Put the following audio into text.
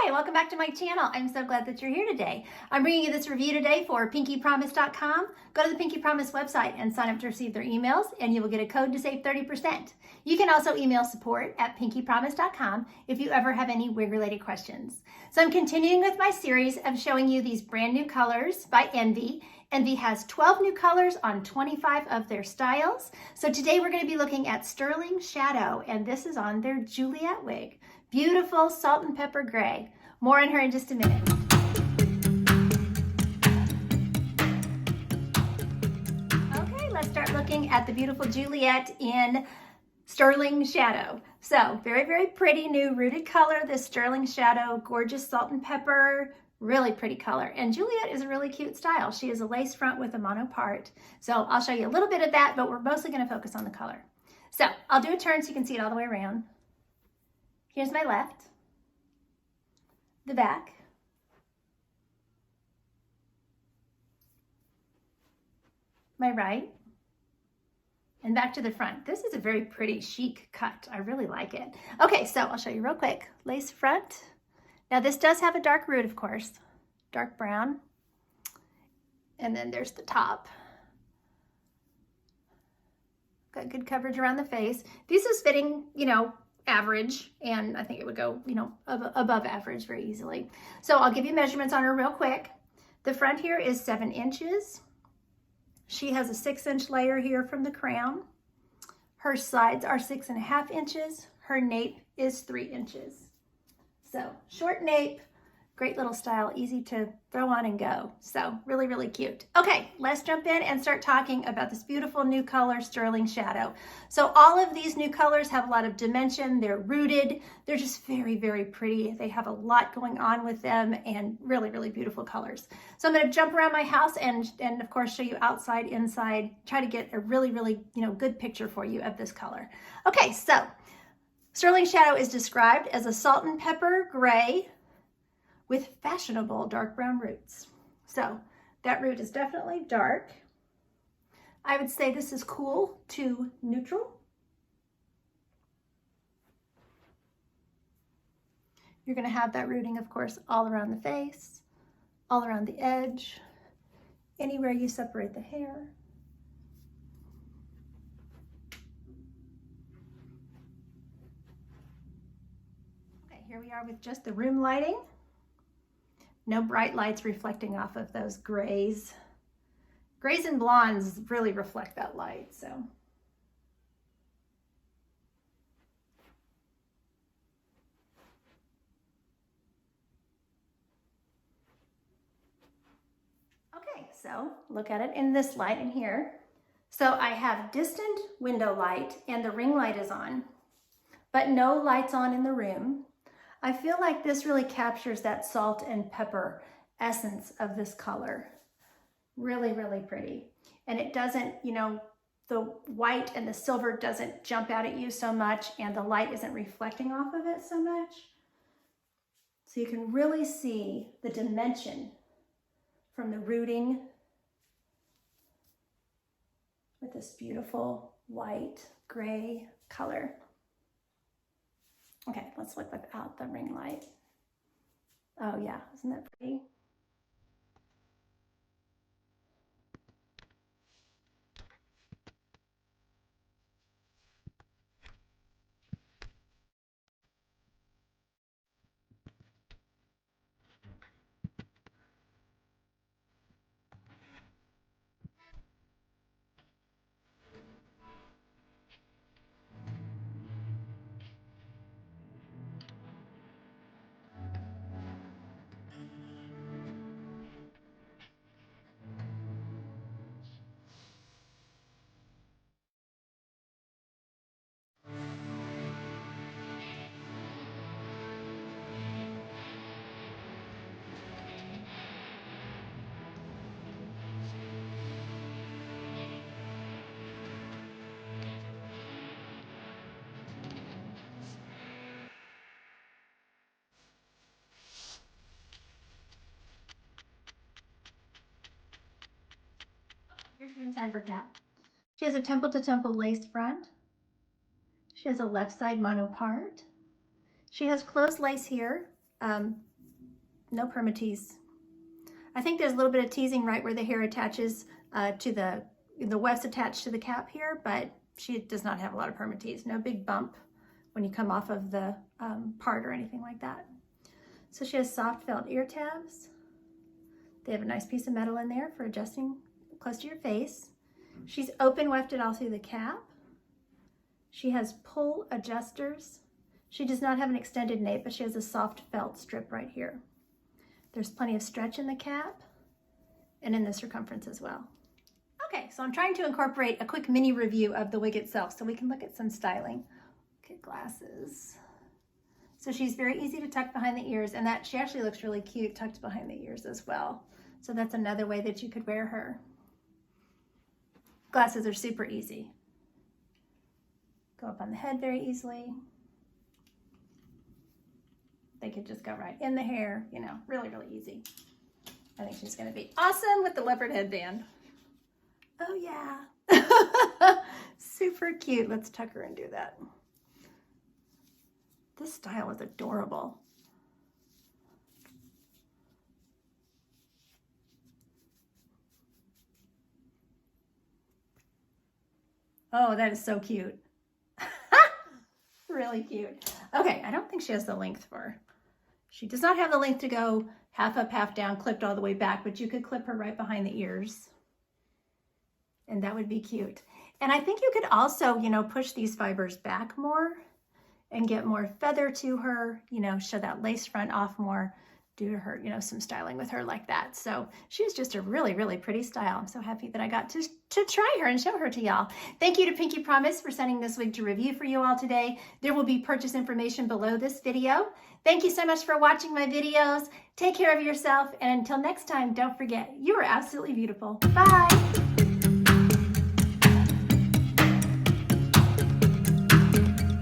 Hi, welcome back to my channel. I'm so glad that you're here today. I'm bringing you this review today for pinkypromise.com. Go to the Pinky Promise website and sign up to receive their emails, and you will get a code to save 30%. You can also email support at pinkypromise.com if you ever have any wig-related questions. So I'm continuing with my series of showing you these brand new colors by Envy. Envy has 12 new colors on 25 of their styles. So today we're going to be looking at Sterling Shadow, and this is on their Juliet wig. Beautiful salt and pepper gray. More on her in just a minute. Okay, let's start looking at the beautiful Juliet in Sterling Shadow. So very, very pretty new rooted color, this Sterling Shadow, gorgeous salt and pepper, really pretty color. And Juliet is a really cute style. She is a lace front with a mono part. So I'll show you a little bit of that, but we're mostly going to focus on the color. So I'll do a turn so you can see it all the way around. Here's my left, the back, my right, and back to the front. This is a very pretty chic cut. I really like it. Okay, so I'll show you real quick. Lace front. Now this does have a dark root, of course, dark brown. And then there's the top. Got good coverage around the face. This is fitting, average, and I think it would go, above average very easily. So I'll give you measurements on her real quick. The front here is 7 inches. She has a 6-inch layer here from the crown. Her sides are 6.5 inches. Her nape is 3 inches. So short nape, great little style, easy to throw on and go. So really, really cute. Okay, let's jump in and start talking about this beautiful new color, Sterling Shadow. So all of these new colors have a lot of dimension. They're rooted. They're just very, very pretty. They have a lot going on with them and really, really beautiful colors. So I'm going to jump around my house and of course show you outside, inside, try to get a really, really, good picture for you of this color. Okay, so Sterling Shadow is described as a salt and pepper gray with fashionable dark brown roots. So that root is definitely dark. I would say this is cool to neutral. You're gonna have that rooting, of course, all around the face, all around the edge, anywhere you separate the hair. Okay, here we are with just the room lighting. No bright lights reflecting off of those grays. Grays and blondes really reflect that light, so. Okay, so look at it in this light in here. So I have distant window light and the ring light is on, but no lights on in the room. I feel like this really captures that salt and pepper essence of this color. Really, really pretty. And it doesn't, the white and the silver doesn't jump out at you so much, and the light isn't reflecting off of it so much. So you can really see the dimension from the rooting with this beautiful white gray color. Okay, let's look without the ring light. Oh yeah, isn't that pretty? Here's your inside her cap. She has a temple to temple lace front. She has a left side mono part. She has closed lace here, no permatease. I think there's a little bit of teasing right where the hair attaches to the wefts attached to the cap here, but she does not have a lot of permatease. No big bump when you come off of the part or anything like that. So she has soft felt ear tabs. They have a nice piece of metal in there for adjusting close to your face. She's open wefted all through the cap. She has pull adjusters. She does not have an extended nape, but she has a soft felt strip right here. There's plenty of stretch in the cap and in the circumference as well. Okay, so I'm trying to incorporate a quick mini review of the wig itself so we can look at some styling. Okay, glasses. So she's very easy to tuck behind the ears, and that she actually looks really cute tucked behind the ears as well. So that's another way that you could wear her. Glasses are super easy. Go up on the head very easily. They could just go right in the hair, you know, really, really easy. I think she's gonna be awesome with the leopard headband. Oh yeah, super cute. Let's tuck her and do that. This style is adorable. Oh, that is so cute. Really cute. Okay, I don't think she has the length for, she does not have the length to go half up, half down, clipped all the way back, but you could clip her right behind the ears. And that would be cute. And I think you could also, you know, push these fibers back more and get more feather to her, you know, show that lace front off more, do to her, you know, some styling with her like that. So she's just a really, really pretty style. I'm so happy that I got to try her and show her to y'all. Thank you to Pinky Promise for sending this wig to review for you all today. There will be purchase information below this video. Thank you so much for watching my videos. Take care of yourself. And until next time, don't forget, you are absolutely beautiful. Bye.